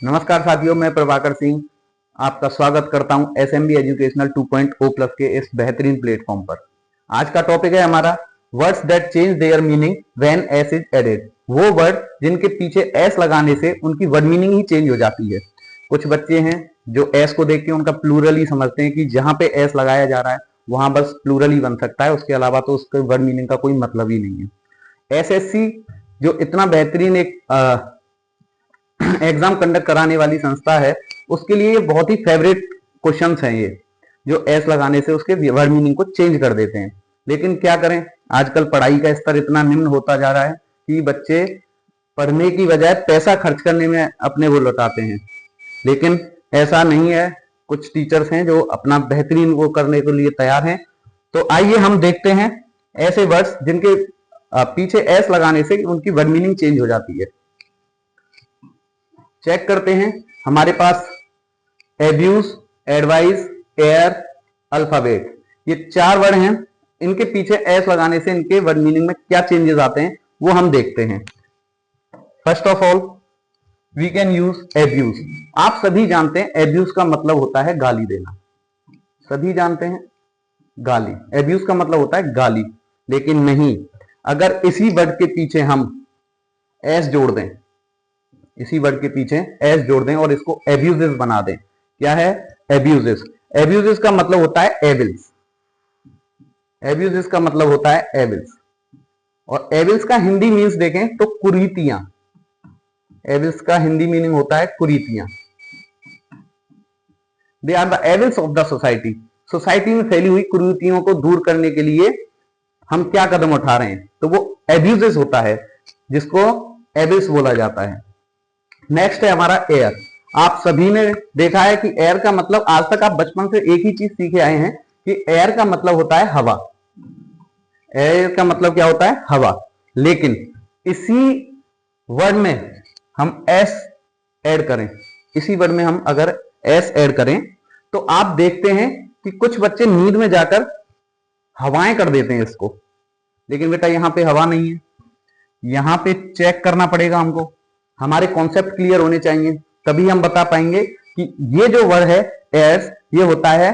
नमस्कार साथियों, मैं प्रभाकर सिंह आपका स्वागत करता हूं एसएमबी एजुकेशनल 2.0 प्लस के इस बेहतरीन प्लेटफॉर्म पर। आज का टॉपिक है हमारा words that change their meaning when S is added. वो वर्ड जिनके पीछे एस लगाने से उनकी वर्ड मीनिंग ही चेंज हो जाती है। कुछ बच्चे हैं जो एस को देख के उनका प्लूरल ही समझते हैं कि जहां पे एस लगाया जा रहा है वहां बस प्लूरल ही बन सकता है, उसके अलावा तो उसके वर्ड मीनिंग का कोई मतलब ही नहीं है। एसएससी जो इतना बेहतरीन एक एग्जाम कंडक्ट कराने वाली संस्था है, उसके लिए ये बहुत ही फेवरेट क्वेश्चंस हैं, ये जो एस लगाने से उसके वर्ड मीनिंग को चेंज कर देते हैं। लेकिन क्या करें, आजकल पढ़ाई का स्तर इतना निम्न होता जा रहा है कि बच्चे पढ़ने की बजाय पैसा खर्च करने में अपने वो लौटाते हैं। लेकिन ऐसा नहीं है, कुछ टीचर्स हैं जो अपना बेहतरीन वो करने के लिए तैयार हैं। तो आइए हम देखते हैं ऐसे वर्ड्स जिनके पीछे एस लगाने से उनकी वर्ड मीनिंग चेंज हो जाती है। चेक करते हैं हमारे पास एब्यूज, एडवाइस, एयर, अल्फाबेट, ये चार वर्ड हैं। इनके पीछे एस लगाने से इनके वर्ड मीनिंग में क्या चेंजेस आते हैं वो हम देखते हैं। First of all we can use abuse. आप सभी जानते हैं एब्यूज का मतलब होता है गाली देना, सभी जानते हैं गाली। एब्यूज का मतलब होता है गाली। लेकिन नहीं, अगर इसी वर्ड के पीछे हम एस जोड़ दें, इसी वर्ड के पीछे एस जोड़ दें और इसको एब्यूजेस बना दें, क्या है एब्यूजेस। एब्यूजेस का मतलब होता है एविल्स, एब्यूजेस का मतलब होता है एविल्स। और एविल्स का हिंदी मीन्स देखें तो कुरीतियां, एविल्स का हिंदी मीनिंग होता है कुरीतियां। They are the evils of the society. Society में फैली हुई कुरीतियों को दूर करने के लिए हम क्या कदम उठा रहे हैं, तो वो एब्यूजेस होता है, जिसको एविल्स बोला जाता है। नेक्स्ट है हमारा एयर। आप सभी ने देखा है कि एयर का मतलब, आज तक आप बचपन से एक ही चीज सीखे आए हैं कि एयर का मतलब होता है हवा। एयर का मतलब क्या होता है, हवा। लेकिन इसी वर्ड में हम एस ऐड करें, इसी वर्ड में हम अगर एस ऐड करें तो आप देखते हैं कि कुछ बच्चे नींद में जाकर हवाएं कर देते हैं इसको। लेकिन बेटा यहाँ पे हवा नहीं है, यहाँ पे चेक करना पड़ेगा हमको, हमारे कॉन्सेप्ट क्लियर होने चाहिए, तभी हम बता पाएंगे कि ये जो वर्ड है एस, ये होता है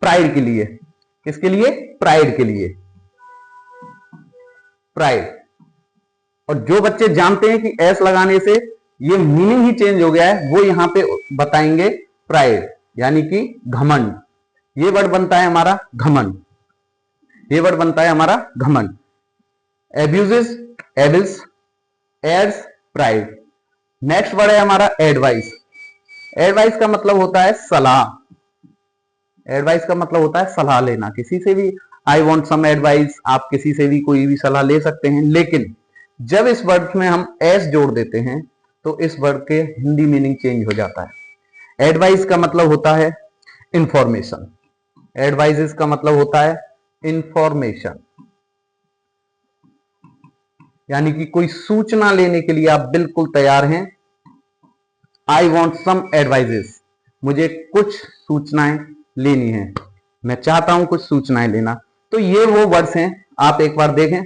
प्राइड के लिए। किसके लिए, प्राइड के लिए, प्राइड। और जो बच्चे जानते हैं कि एस लगाने से ये मीनिंग ही चेंज हो गया है, वो यहां पे बताएंगे प्राइड, यानी कि घमंड। ये वर्ड बनता है हमारा घमंड, ये वर्ड बनता है हमारा घमंड। Abuses, evils, aids, pride. Next word है हमारा एडवाइस। एडवाइस का मतलब होता है सलाह, एडवाइस का मतलब होता है सलाह लेना, किसी से भी आई वॉन्ट सम एडवाइस, आप किसी से भी कोई भी सलाह ले सकते हैं। लेकिन जब इस वर्ड में हम एस जोड़ देते हैं तो इस वर्ड के हिंदी मीनिंग चेंज हो जाता है। एडवाइस का मतलब होता है इंफॉर्मेशन, एडवाइजेस का मतलब होता है इंफॉर्मेशन, यानी कि कोई सूचना लेने के लिए आप बिल्कुल तैयार हैं। आई वॉन्ट सम एडवाइजेस, मुझे कुछ सूचनाएं लेनी है, मैं चाहता हूं कुछ सूचनाएं लेना। तो ये वो वर्ड्स हैं, आप एक बार देखें,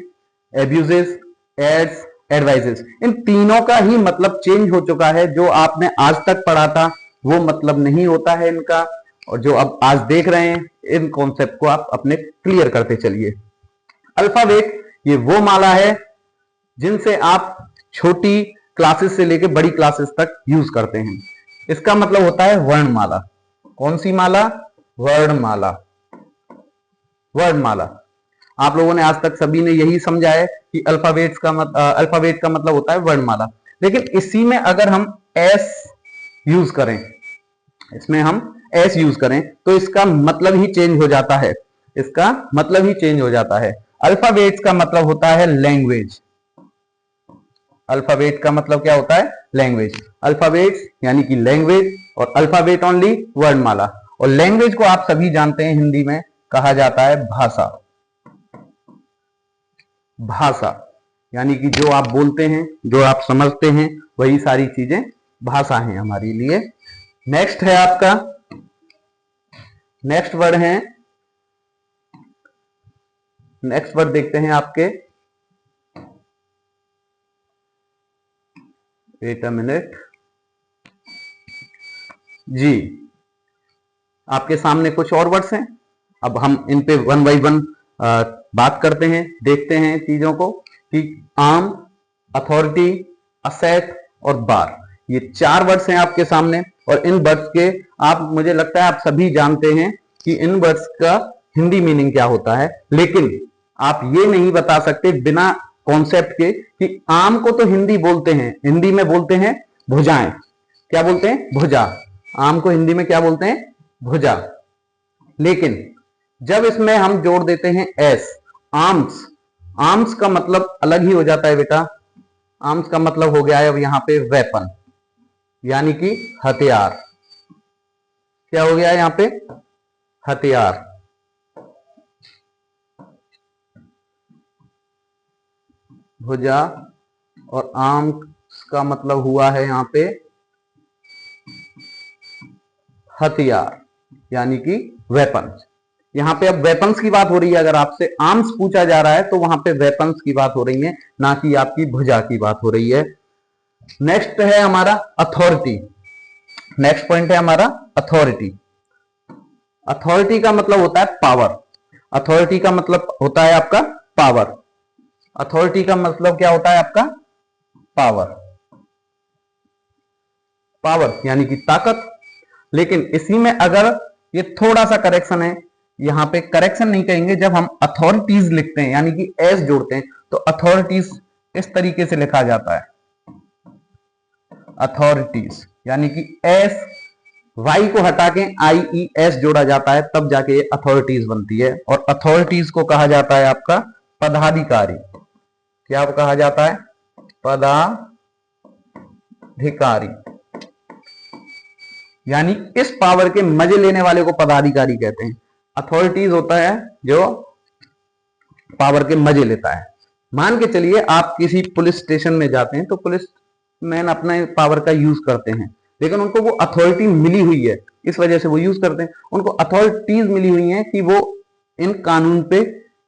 एब्यूजेस, एड्स, एडवाइजेस, इन तीनों का ही मतलब चेंज हो चुका है। जो आपने आज तक पढ़ा था वो मतलब नहीं होता है इनका, और जो अब आज देख रहे हैं इन कॉन्सेप्ट को आप अपने क्लियर करते चलिए। अल्फाबेट, ये वो माला है जिनसे आप छोटी क्लासेस से लेकर बड़ी क्लासेस तक यूज करते हैं। इसका मतलब होता है वर्णमाला। कौन सी माला, वर्णमाला, वर्णमाला। आप लोगों ने आज तक सभी ने यही समझा है कि अल्फाबेट का मतलब होता है वर्णमाला। लेकिन इसी में अगर हम एस यूज करें, इसमें हम एस यूज करें तो इसका मतलब ही चेंज हो जाता है, इसका मतलब ही चेंज हो जाता है। अल्फाबेट का मतलब होता है लैंग्वेज, अल्फाबेट का मतलब क्या होता है, लैंग्वेज। अल्फाबेट यानी कि लैंग्वेज, और अल्फाबेट ओनली वर्णमाला। और लैंग्वेज को आप सभी जानते हैं हिंदी में कहा जाता है भाषा, भाषा यानी कि जो आप बोलते हैं, जो आप समझते हैं, वही सारी चीजें भाषा हैं हमारे लिए। नेक्स्ट है आपका, नेक्स्ट वर्ड है, नेक्स्ट वर्ड देखते हैं आपके, वेट अ मिनट, जी। आपके सामने कुछ और वर्ड्स हैं, अब हम इन पे वन बाई वन बात करते हैं, देखते हैं चीजों को कि आर्म, अथॉरिटी, असेट और बार, ये 4 वर्ड्स हैं आपके सामने। और इन वर्ड्स के आप, मुझे लगता है आप सभी जानते हैं कि इन वर्ड्स का हिंदी मीनिंग क्या होता है, लेकिन आप ये नहीं बता सकते बिना कॉन्सेप्ट के कि आर्म को तो हिंदी बोलते हैं, हिंदी में बोलते हैं भुजाएं। क्या बोलते हैं? भुजा। आर्म को हिंदी में क्या बोलते हैं? भुजा। लेकिन जब इसमें हम जोड़ देते हैं एस, आर्म्स, आर्म्स का मतलब अलग ही हो जाता है बेटा। आर्म्स का मतलब हो गया है अब यहां पे वेपन, यानी कि हथियार। क्या हो गया है यहां पे? हथियार। भुजा और आर्म्स का मतलब हुआ है यहां पे हथियार, यानी कि वेपन्स। यहां पे अब वेपन्स की बात हो रही है, अगर आपसे आर्म्स पूछा जा रहा है तो वहां पे वेपन्स की बात हो रही है, ना कि आपकी भुजा की बात हो रही है। नेक्स्ट है हमारा अथॉरिटी। नेक्स्ट पॉइंट है हमारा अथॉरिटी। अथॉरिटी का मतलब होता है पावर। अथॉरिटी का मतलब होता है आपका पावर। अथॉरिटी का मतलब क्या होता है आपका? पावर। पावर यानी कि ताकत। लेकिन इसी में अगर ये थोड़ा सा करेक्शन है, यहां पे करेक्शन नहीं कहेंगे, जब हम अथॉरिटीज लिखते हैं यानी कि एस जोड़ते हैं तो अथॉरिटीज इस तरीके से लिखा जाता है, अथॉरिटीज, यानी कि एस, वाई को हटा के आई ई एस जोड़ा जाता है, तब जाके ये अथॉरिटीज बनती है। और अथॉरिटीज को कहा जाता है आपका पदाधिकारी। क्या कहा जाता है? पदाधिकारी, यानी इस पावर के मजे लेने वाले को पदाधिकारी कहते हैं। अथॉरिटीज होता है जो पावर के मजे लेता है। मान के चलिए आप किसी पुलिस स्टेशन में जाते हैं तो पुलिस मैन अपने पावर का यूज करते हैं, लेकिन उनको वो अथॉरिटी मिली हुई है, इस वजह से वो यूज करते हैं। उनको अथॉरिटीज मिली हुई हैं कि वो इन कानून पे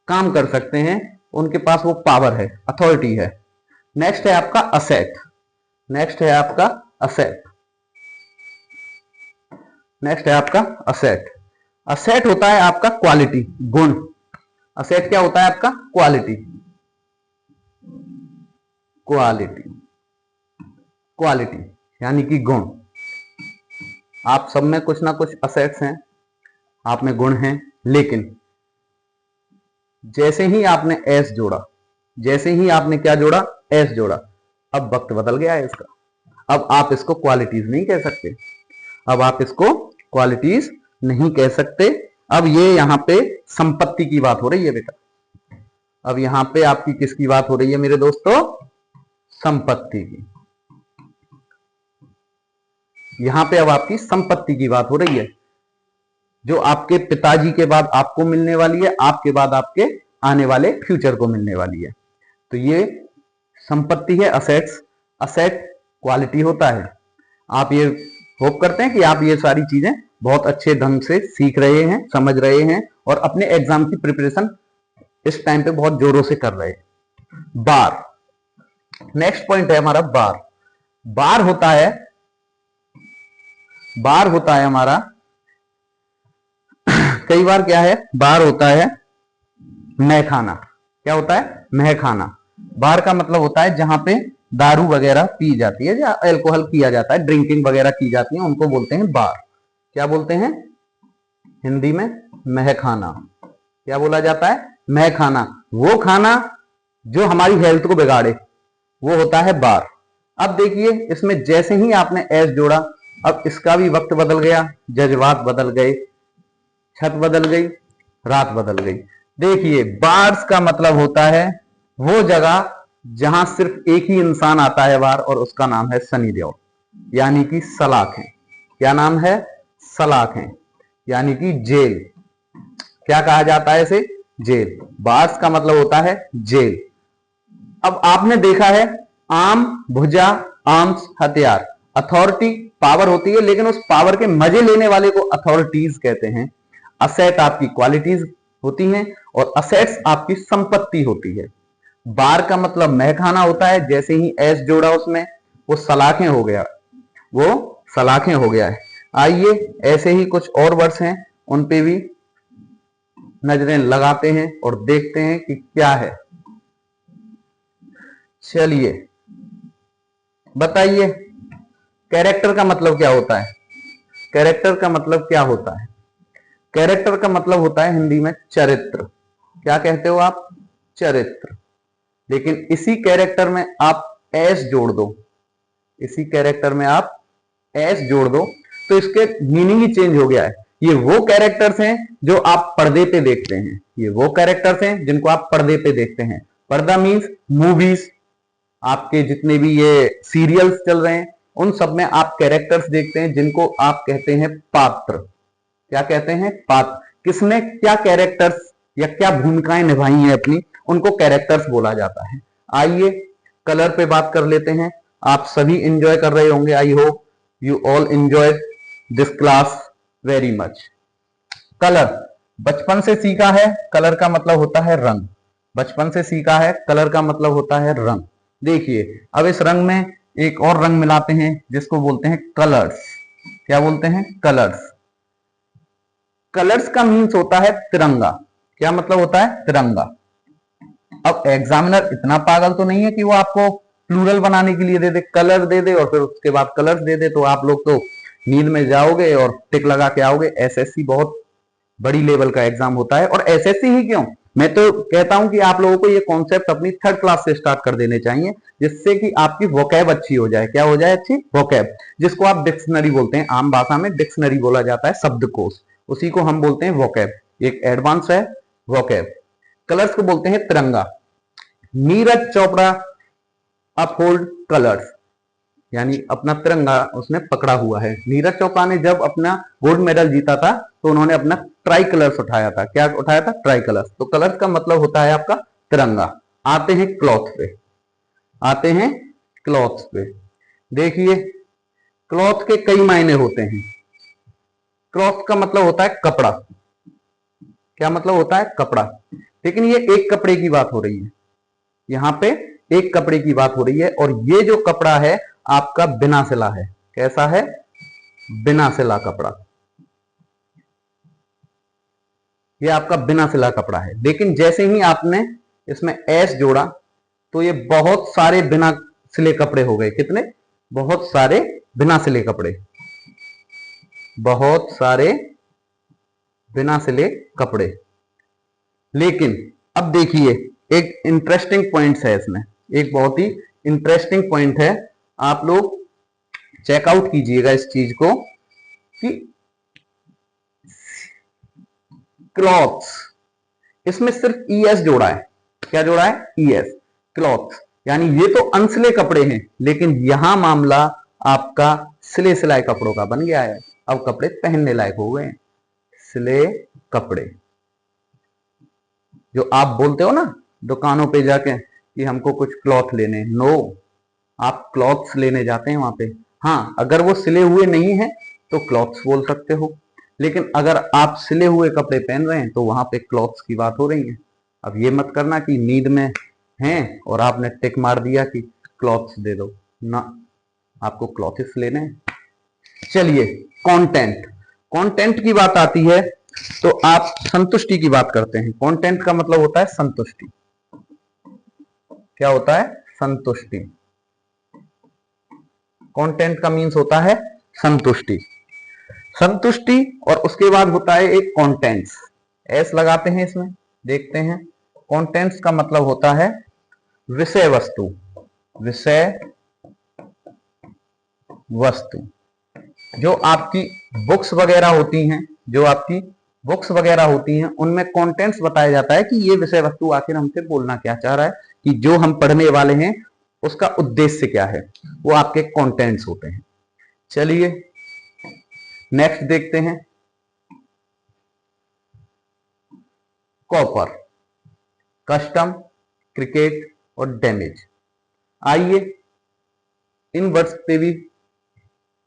काम कर सकते हैं, उनके पास वो पावर है, अथॉरिटी है। नेक्स्ट है आपका असेट। नेक्स्ट है आपका असेट। नेक्स्ट है आपका असेट। असेट होता है आपका क्वालिटी, गुण। असेट क्या होता है आपका? क्वालिटी। क्वालिटी, क्वालिटी यानी कि गुण। आप सब में कुछ ना कुछ असेट्स हैं, आप में गुण हैं, लेकिन जैसे ही आपने एस जोड़ा, जैसे ही आपने क्या जोड़ा? एस जोड़ा, अब वक्त बदल गया है इसका। अब आप इसको क्वालिटीज नहीं कह सकते। अब आप इसको क्वालिटीज नहीं कह सकते। अब ये यहां पे संपत्ति की बात हो रही है बेटा। अब यहां पे आपकी किसकी बात हो रही है मेरे दोस्तों? संपत्ति की। यहां पे अब आपकी संपत्ति की बात हो रही है, जो आपके पिताजी के बाद आपको मिलने वाली है, आपके बाद आपके आने वाले फ्यूचर को मिलने वाली है। तो ये संपत्ति है, असेट्स। असेट क्वालिटी होता है। आप ये होप करते हैं कि आप ये सारी चीजें बहुत अच्छे ढंग से सीख रहे हैं, समझ रहे हैं और अपने एग्जाम की प्रिपरेशन इस टाइम पे बहुत जोरों से कर रहे हैं। बार। नेक्स्ट पॉइंट है हमारा बार। बार होता है, बार होता है हमारा, कई बार क्या है? बार होता है महखाना। क्या होता है? महखाना। बार का मतलब होता है जहां पे दारू वगैरह पी जाती है या अल्कोहल किया जाता है, ड्रिंकिंग वगैरह की जाती है, उनको बोलते हैं बार। क्या बोलते हैं हिंदी में? महखाना। क्या बोला जाता है? महखाना। वो खाना जो हमारी हेल्थ को बिगाड़े, वो होता है बार। अब देखिए इसमें जैसे ही आपने एस जोड़ा, अब इसका भी वक्त बदल गया, जज्बात बदल गए, छत बदल गई, रात बदल गई। देखिए बार्स का मतलब होता है वो जगह जहां सिर्फ एक ही इंसान आता है बार, और उसका नाम है सनी देओल, यानी कि सलाखें। क्या नाम है? सलाखें, यानी कि जेल। क्या कहा जाता है इसे? जेल। बार्स का मतलब होता है जेल। अब आपने देखा है आर्म, भुजा, आर्म्स, हथियार। अथॉरिटी पावर होती है, लेकिन उस पावर के मजे लेने वाले को अथॉरिटीज कहते हैं। असेट आपकी क्वालिटीज होती हैं और असेट्स आपकी संपत्ति होती है। बार का मतलब महखाना होता है, जैसे ही एस जोड़ा उसमें वो सलाखें हो गया, वो सलाखें हो गया है। आइए ऐसे ही कुछ और वर्ड्स हैं, उन पे भी नजरें लगाते हैं और देखते हैं कि क्या है। चलिए बताइए, कैरेक्टर का मतलब क्या होता है? कैरेक्टर का मतलब क्या होता है? कैरेक्टर का मतलब होता है हिंदी में चरित्र। क्या कहते हो आप? चरित्र। लेकिन इसी कैरेक्टर में आप एस जोड़ दो, इसी कैरेक्टर में आप एस जोड़ दो तो इसके मीनिंग ही चेंज हो गया है। ये वो कैरेक्टर्स हैं जो आप पर्दे पे देखते हैं, ये वो कैरेक्टर्स हैं जिनको आप पर्दे पे देखते हैं। पर्दा मीन्स मूवीज, आपके जितने भी ये सीरियल्स चल रहे हैं उन सब में आप कैरेक्टर्स देखते हैं जिनको आप कहते हैं पात्र। क्या कहते हैं? पात्र। किसने क्या कैरेक्टर्स या क्या भूमिकाएं निभाई हैं अपनी, उनको कैरेक्टर्स बोला जाता है। आइए कलर पे बात कर लेते हैं। आप सभी एंजॉय कर रहे होंगे, I hope you all enjoy this class very much. Colour बचपन से सीखा है, कलर का मतलब होता है रंग। बचपन से सीखा है, कलर का मतलब होता है रंग। देखिए अब इस रंग में एक और रंग मिलाते हैं जिसको बोलते हैं कलर्स। क्या बोलते हैं? कलर्स। कलर्स का मीन्स होता है तिरंगा। क्या मतलब होता है? तिरंगा। अब एग्जामिनर इतना पागल तो नहीं है कि वो आपको प्लूरल बनाने के लिए दे दे, कलर दे दे और फिर उसके बाद कलर्स दे दे, तो आप लोग तो नींद में जाओगे और टिक लगा के आओगे। एसएससी बहुत बड़ी लेवल का एग्जाम होता है। और एसएससी ही क्यों, मैं तो कहता हूं कि आप लोगों को ये कॉन्सेप्ट अपनी थर्ड क्लास से स्टार्ट कर देने चाहिए, जिससे कि आपकी वोकैब अच्छी हो जाए। क्या हो जाए? अच्छी वोकैब, जिसको आप डिक्शनरी बोलते हैं। आम भाषा में डिक्शनरी बोला जाता है, शब्दकोश, उसी को हम बोलते हैं वोकैब। एक एडवांस है वोकैब। कलर्स को बोलते हैं तिरंगा। नीरज चोपड़ा अपहोल्ड कलर्स, यानी अपना तिरंगा उसने पकड़ा हुआ है। नीरज चोपड़ा ने जब अपना गोल्ड मेडल जीता था तो उन्होंने अपना ट्राई कलर्स उठाया था। क्या उठाया था? Try colours. तो कलर्स का मतलब होता है आपका तिरंगा। आते हैं क्लॉथ पे, आते हैं क्लॉथ पे। देखिए क्लॉथ के कई मायने होते हैं। क्लॉथ का मतलब होता है कपड़ा। क्या मतलब होता है? कपड़ा। लेकिन ये एक कपड़े की बात हो रही है, यहां पे एक कपड़े की बात हो रही है। और ये जो कपड़ा है आपका बिना सिला है। कैसा है? बिना सिला कपड़ा। ये आपका बिना सिला कपड़ा है। लेकिन जैसे ही आपने इसमें एस जोड़ा तो ये बहुत सारे बिना सिले कपड़े हो गए। कितने? बहुत सारे बिना सिले कपड़े, बहुत सारे बिना सिले कपड़े। लेकिन अब देखिए एक इंटरेस्टिंग पॉइंट है इसमें, एक बहुत ही इंटरेस्टिंग पॉइंट है। आप लोग चेकआउट कीजिएगा इस चीज को कि क्लॉथ्स, इसमें सिर्फ ईएस जोड़ा है। क्या जोड़ा है? ईएस। क्लॉथ यानी ये तो अनसिले कपड़े हैं, लेकिन यहां मामला आपका सिले सिलाए कपड़ों का बन गया है। अब कपड़े पहनने लायक हो गए हैं। सिले कपड़े जो आप बोलते हो ना दुकानों पे जाके कि हमको कुछ क्लॉथ लेने, नो, आप क्लॉथ्स लेने जाते हैं वहां पे। हाँ अगर वो सिले हुए नहीं है तो क्लॉथ्स बोल सकते हो, लेकिन अगर आप सिले हुए कपड़े पहन रहे हैं तो वहां पे क्लॉथ्स की बात हो रही है। अब ये मत करना कि नींद में हैं और आपने टिक मार दिया कि क्लॉथ्स दे दो ना, आपको क्लॉथ्स लेने हैं। चलिए कंटेंट, कंटेंट की बात आती है तो आप संतुष्टि की बात करते हैं। कंटेंट का मतलब होता है संतुष्टि। क्या होता है? संतुष्टि। कंटेंट का मीन्स होता है संतुष्टि। संतुष्टि और उसके बाद होता है एक कंटेंट्स। एस लगाते हैं इसमें, देखते हैं। कंटेंट्स का मतलब होता है विषय वस्तु। विषय वस्तु जो आपकी बुक्स वगैरह होती हैं, जो आपकी बुक्स वगैरह होती हैं उनमें कंटेंट्स बताया जाता है कि ये विषय वस्तु आखिर हमसे बोलना क्या चाह रहा है, कि जो हम पढ़ने वाले हैं उसका उद्देश्य क्या है, वो आपके कंटेंट्स होते हैं। चलिए नेक्स्ट देखते हैं। कॉपर, कस्टम, क्रिकेट और डैमेज। आइए इन वर्ड्स पे भी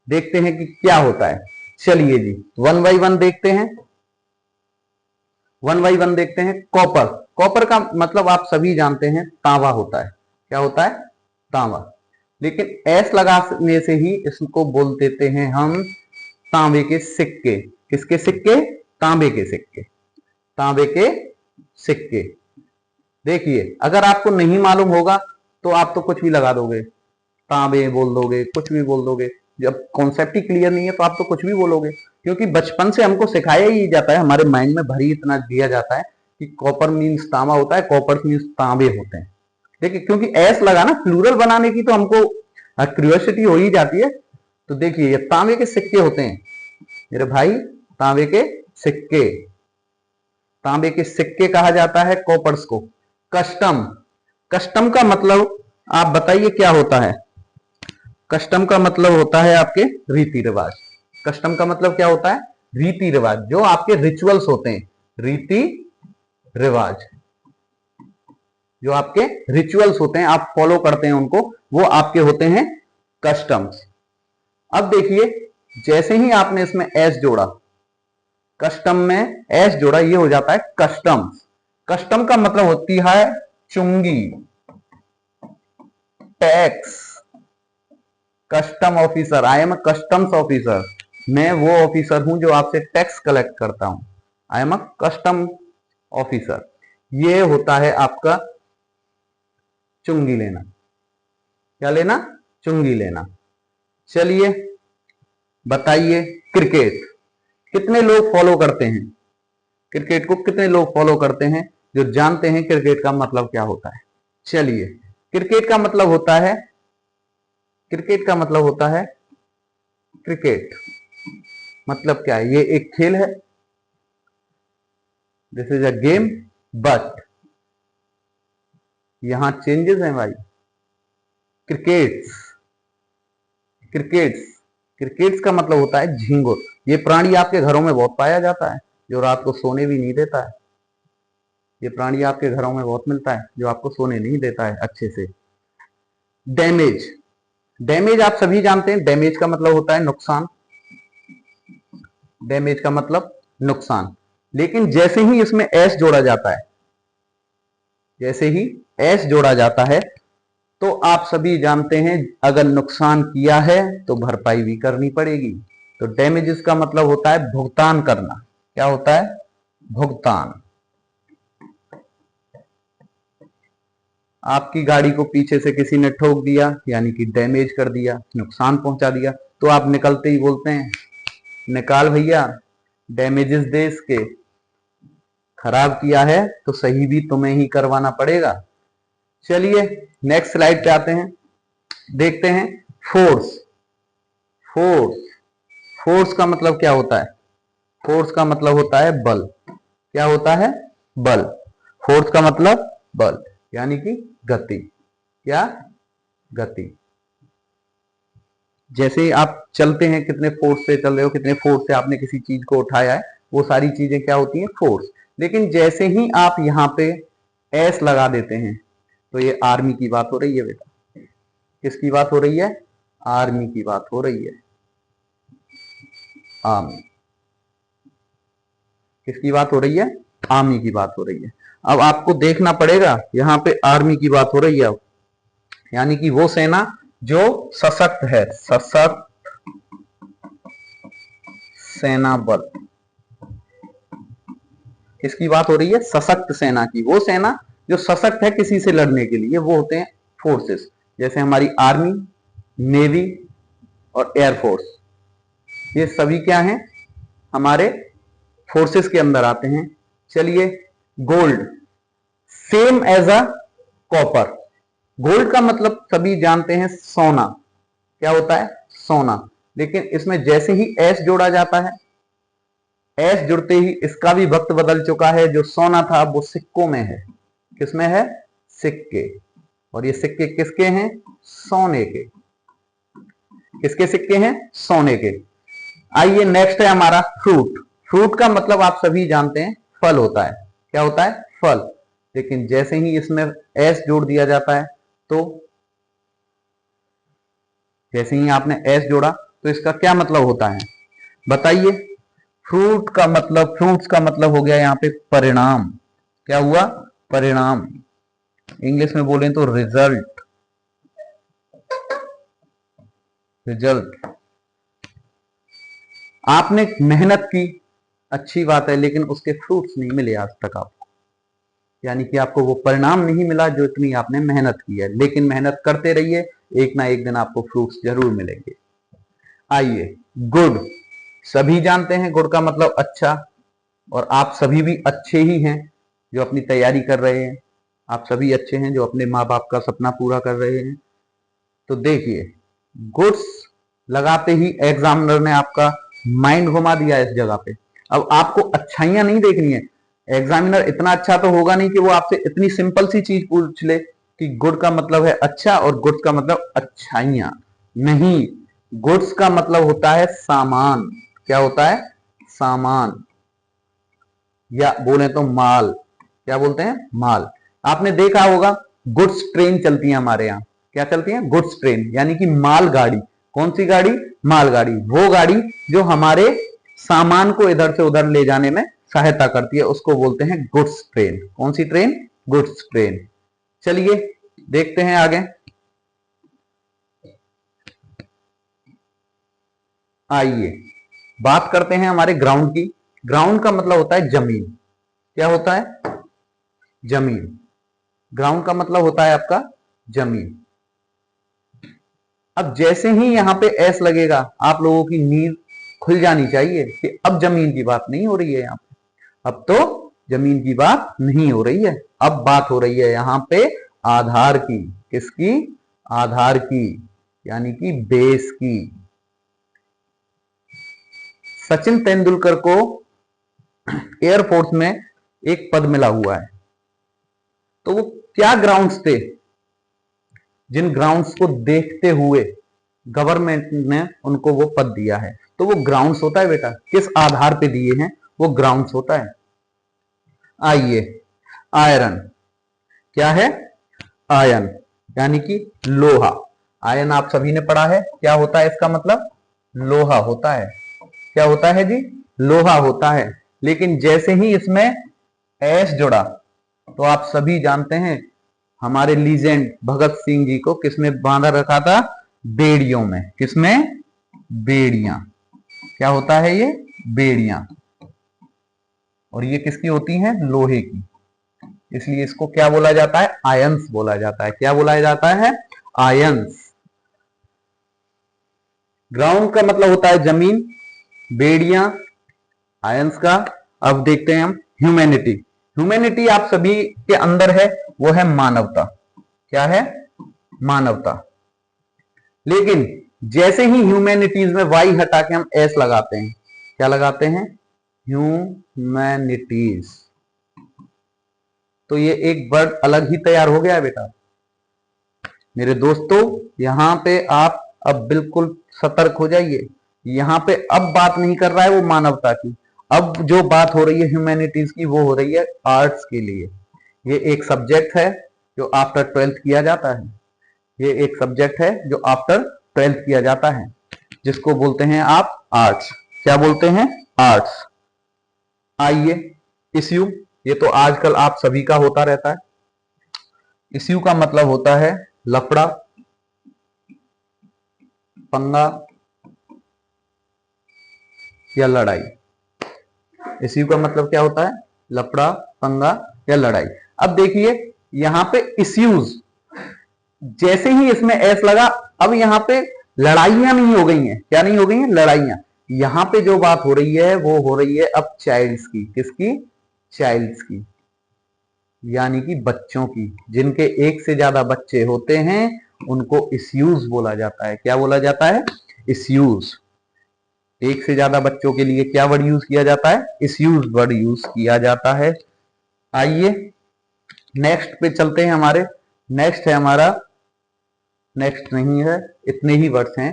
देखते हैं कि क्या होता है। चलिए जी वन बाई वन देखते हैं, वन बाई वन देखते हैं। कॉपर, कॉपर का मतलब आप सभी जानते हैं तांबा होता है। क्या होता है? तांबा। लेकिन एस लगाने से ही इसको बोल देते हैं हम तांबे के सिक्के। किसके सिक्के? तांबे के सिक्के। तांबे के सिक्के। देखिए अगर आपको नहीं मालूम होगा तो आप तो कुछ भी लगा दोगे, तांबे बोल दोगे, कुछ भी बोल दोगे। जब कॉन्सेप्ट ही क्लियर नहीं है तो आप तो कुछ भी बोलोगे, क्योंकि बचपन से हमको सिखाया ही जाता है, हमारे माइंड में भरी इतना दिया जाता है कि कॉपर मीन्स तांबा होता है, कॉपर मीन्स तांबे होते हैं। देखिए क्योंकि एस लगा ना, प्लूरल बनाने की तो हमको क्यूरियोसिटी हो ही जाती है। तो देखिए ये तांबे के सिक्के होते हैं मेरे भाई, तांबे के सिक्के। तांबे के सिक्के कहा जाता है कॉपर्स को। कस्टम, कस्टम का मतलब आप बताइए क्या होता है? कस्टम का मतलब होता है आपके रीति रिवाज। कस्टम का मतलब क्या होता है? रीति रिवाज, जो आपके रिचुअल्स होते हैं, रीति रिवाज, जो आपके रिचुअल्स होते हैं, आप फॉलो करते हैं उनको, वो आपके होते हैं कस्टम्स। अब देखिए जैसे ही आपने इसमें एस जोड़ा, कस्टम में एस जोड़ा, ये हो जाता है कस्टम्स। कस्टम का मतलब होती है चुंगी, tax. Custom officer, I am a customs officer. मैं वो ऑफिसर हूं जो आपसे टैक्स कलेक्ट करता हूं। I am a custom officer. ये होता है आपका चुंगी लेना। क्या लेना? चुंगी लेना। चलिए बताइए, क्रिकेट कितने लोग फॉलो करते हैं? क्रिकेट को कितने लोग फॉलो करते हैं जो जानते हैं क्रिकेट का मतलब क्या होता है? चलिए, क्रिकेट का मतलब होता है, क्रिकेट का मतलब होता है, क्रिकेट मतलब क्या है? ये एक खेल है, this is a game, but यहां चेंजेस हैं भाई। क्रिकेट्स, क्रिकेट्स, क्रिकेट्स का मतलब होता है झींगुर। ये प्राणी आपके घरों में बहुत पाया जाता है, जो रात को सोने भी नहीं देता है। ये प्राणी आपके घरों में बहुत मिलता है, जो आपको सोने नहीं देता है अच्छे से। डैमेज, डैमेज आप सभी जानते हैं, डैमेज का मतलब होता है नुकसान। डैमेज का मतलब नुकसान। लेकिन जैसे ही इसमें एस जोड़ा जाता है, जैसे ही एस जोड़ा जाता है, तो आप सभी जानते हैं अगर नुकसान किया है तो भरपाई भी करनी पड़ेगी। तो डैमेजेस का मतलब होता है भुगतान करना। क्या होता है? भुगतान। आपकी गाड़ी को पीछे से किसी ने ठोक दिया, यानी कि डैमेज कर दिया, नुकसान पहुंचा दिया, तो आप निकलते ही बोलते हैं, निकाल भैया, डैमेजेस दे इसके, खराब किया है तो सही भी तुम्हें ही करवाना पड़ेगा। चलिए नेक्स्ट स्लाइड पे आते हैं, देखते हैं फोर्स। फोर्स, फोर्स का मतलब क्या होता है? फोर्स का मतलब होता है बल। क्या होता है? बल। फोर्स का मतलब बल, यानी कि गति। क्या? गति। जैसे ही आप चलते हैं, कितने फोर्स से चल रहे हो, कितने फोर्स से आपने किसी चीज को उठाया है, वो सारी चीजें क्या होती हैं? फोर्स। लेकिन जैसे ही आप यहाँ पे एस लगा देते हैं, तो ये आर्मी की बात हो रही है बेटा। किसकी बात हो रही है? आर्मी की बात हो रही है। आर्मी। किसकी बात हो रही है? आर्मी की बात हो रही है। अब आपको देखना पड़ेगा, यहाँ पे आर्मी की बात हो रही है, यानी कि वो सेना जो सशक्त है, सशक्त सेना बल। किसकी बात हो रही है? सशक्त सेना की। वो सेना जो सशक्त है किसी से लड़ने के लिए, वो होते हैं फोर्सेस। जैसे हमारी आर्मी, नेवी और एयरफोर्स, ये सभी क्या हैं? हमारे फोर्सेस के अंदर आते हैं। चलिए, gold, same as a copper. Gold का मतलब सभी जानते हैं सोना। क्या होता है? सोना। लेकिन इसमें जैसे ही एस जोड़ा जाता है, एस जुड़ते ही इसका भी वक्त बदल चुका है। जो सोना था वो सिक्कों में है। किसमें है? सिक्के। और ये सिक्के किसके हैं? सोने के। किसके सिक्के हैं? सोने के। आइए नेक्स्ट है हमारा फ्रूट। फ्रूट का मतलब आप सभी जानते हैं फल होता है। क्या होता है? फल। लेकिन जैसे ही इसमें एस जोड़ दिया जाता है, तो जैसे ही आपने एस जोड़ा तो इसका क्या मतलब होता है? बताइए। फ्रूट का मतलब, फ्रूट्स का मतलब हो गया यहाँ पे परिणाम। क्या हुआ? परिणाम। इंग्लिश में बोलें तो रिजल्ट। रिजल्ट। आपने मेहनत की, अच्छी बात है, लेकिन उसके फ्रूट्स नहीं मिले आज तक आपको, यानी कि आपको वो परिणाम नहीं मिला जो इतनी आपने मेहनत की है। लेकिन मेहनत करते रहिए, एक ना एक दिन आपको फ्रूट्स जरूर मिलेंगे। आइए, गुड, सभी जानते हैं गुड का मतलब अच्छा, और आप सभी भी अच्छे ही हैं जो अपनी तैयारी कर रहे हैं, आप सभी अच्छे हैं जो अपने माँ बाप का सपना पूरा कर रहे हैं। तो देखिए, गुड्स लगाते ही एग्जामिनर ने आपका माइंड घुमा दिया इस जगह पे। अब आपको अच्छाइयां नहीं देखनी है, एग्जामिनर इतना अच्छा तो होगा नहीं कि वो आपसे इतनी सिंपल सी चीज पूछ ले कि गुड का मतलब है अच्छा और गुड्स का मतलब अच्छाइयां। नहीं, गुड्स का मतलब होता है सामान। क्या होता है? सामान, या बोले तो माल। क्या बोलते हैं? माल। आपने देखा होगा गुड्स ट्रेन चलती है हमारे यहाँ। क्या चलती है? गुड्स ट्रेन, यानी कि माल गाड़ी। कौन सी गाड़ी? माल गाड़ी। वो गाड़ी जो हमारे सामान को इधर से उधर ले जाने में सहायता करती है, उसको बोलते हैं गुड्स ट्रेन। कौन सी ट्रेन? Goods train. चलिए देखते हैं आगे। आइए बात करते हैं हमारे ग्राउंड की। ग्राउंड का मतलब होता है जमीन। क्या होता है? जमीन। ग्राउंड का मतलब होता है आपका जमीन। अब जैसे ही यहां पे एस लगेगा, आप लोगों की नींद खुल जानी चाहिए कि अब जमीन की बात नहीं हो रही है यहां पे। अब तो जमीन की बात नहीं हो रही है, अब बात हो रही है यहां पे आधार की। किसकी? आधार की, यानी कि बेस की। सचिन तेंदुलकर को एयरफोर्स में एक पद मिला हुआ है, तो वो क्या ग्राउंड्स थे जिन ग्राउंड्स को देखते हुए गवर्नमेंट ने उनको वो पद दिया है? तो वो ग्राउंड्स होता है बेटा, किस आधार पे दिए हैं? वो ग्राउंड्स होता है। आइए, आयरन। क्या है? आयन, यानी कि लोहा। आयन आप सभी ने पढ़ा है, क्या होता है इसका मतलब? लोहा होता है। क्या होता है जी? लोहा होता है। लेकिन जैसे ही इसमें एस जुड़ा, तो आप सभी जानते हैं हमारे लीजेंड भगत सिंह जी को किसमें बांधा रखा था? बेड़ियों में। किसमें? बेड़ियां। क्या होता है ये? बेड़ियां। और ये किसकी होती हैं? लोहे की। इसलिए इसको क्या बोला जाता है? आयंस बोला जाता है। क्या बोला जाता है? आयंस। ग्राउंड का मतलब होता है जमीन, बेड़ियां आयंस का। अब देखते हैं हम ह्यूमैनिटी। ह्यूमैनिटी आप सभी के अंदर है, वो है मानवता। क्या है? मानवता। लेकिन जैसे ही ह्यूमैनिटीज में वाई हटा के हम एस लगाते हैं, क्या लगाते हैं? ह्यूमैनिटीज, तो ये एक वर्ड अलग ही तैयार हो गया है बेटा। मेरे दोस्तों, यहां पे आप अब बिल्कुल सतर्क हो जाइए। यहां पे अब बात नहीं कर रहा है वो मानवता की, अब जो बात हो रही है ह्यूमैनिटीज की, वो हो रही है आर्ट्स के लिए। ये एक सब्जेक्ट है जो आफ्टर 12th किया जाता है। ये एक सब्जेक्ट है जो आफ्टर 12th किया जाता है, जिसको बोलते हैं आप आर्ट्स। क्या बोलते हैं? आर्ट्स। आइए, इश्यू। ये तो आजकल आप सभी का होता रहता है। इश्यू का मतलब होता है लफड़ा, पंगा या लड़ाई। इश्यू का मतलब क्या होता है? लफड़ा, पंगा या लड़ाई। अब देखिए यहां पे इश्यूज, जैसे ही इसमें एस लगा, अब यहां पे लड़ाइयां नहीं हो गई हैं। क्या नहीं हो गई हैं? लड़ाइयां। यहां पे जो बात हो रही है वो हो रही है अब चाइल्ड्स की। किसकी? चाइल्ड्स की, यानी कि बच्चों की। जिनके एक से ज्यादा बच्चे होते हैं उनको इश्यूज बोला जाता है। क्या बोला जाता है? इश्यूज। एक से ज्यादा बच्चों के लिए क्या वर्ड यूज किया जाता है? इश्यूज वर्ड यूज किया जाता है। आइए नेक्स्ट पे चलते हैं। हमारे नेक्स्ट है हमारा, नेक्स्ट नहीं है, इतने ही वर्ड्स हैं।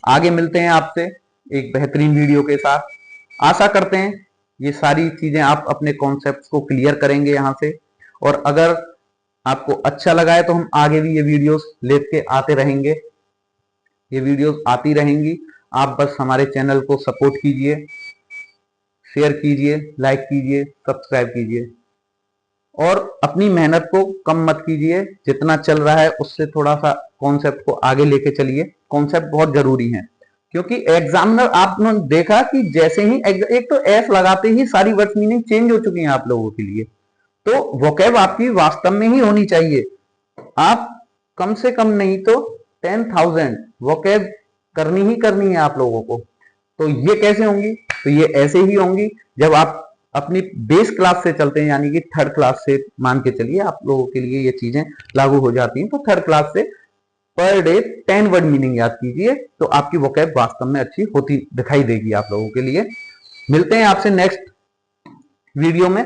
आगे मिलते हैं आपसे एक बेहतरीन वीडियो के साथ। आशा करते हैं ये सारी चीजें आप अपने कॉन्सेप्ट्स को क्लियर करेंगे यहां से। और अगर आपको अच्छा लगा है तो हम आगे भी ये वीडियोस लेते आते रहेंगे। ये वीडियोस आती रहेंगी, आप बस हमारे चैनल को सपोर्ट कीजिए, शेयर कीजिए, लाइक कीजिए, सब्सक्राइब कीजिए, और अपनी मेहनत को कम मत कीजिए। जितना चल रहा है उससे थोड़ा सा कॉन्सेप्ट को आगे लेके चलिए। कॉन्सेप्ट बहुत जरूरी है, क्योंकि एग्जामिनर आपने देखा कि जैसे ही एक तो एफ लगाते ही सारी वर्ड्स मीनिंग चेंज हो चुकी हैं आप लोगों के लिए। तो वोकैब आपकी वास्तव में ही होनी चाहिए। आप कम से कम नहीं तो 10,000 वोकैब करनी ही करनी है आप लोगों को। तो ये कैसे होंगी? तो ये ऐसे ही होंगी जब आप अपनी बेस क्लास से चलते हैं, यानी कि थर्ड क्लास से मान के चलिए आप लोगों के लिए ये चीजें लागू हो जाती हैं। तो थर्ड क्लास से पर डे 10 वर्ड मीनिंग याद कीजिए, तो आपकी वोकैब वास्तव में अच्छी होती दिखाई देगी आप लोगों के लिए। मिलते हैं आपसे नेक्स्ट वीडियो में,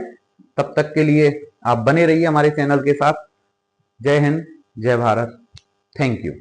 तब तक के लिए आप बने रहिए हमारे चैनल के साथ। जय हिंद, जय भारत, थैंक यू।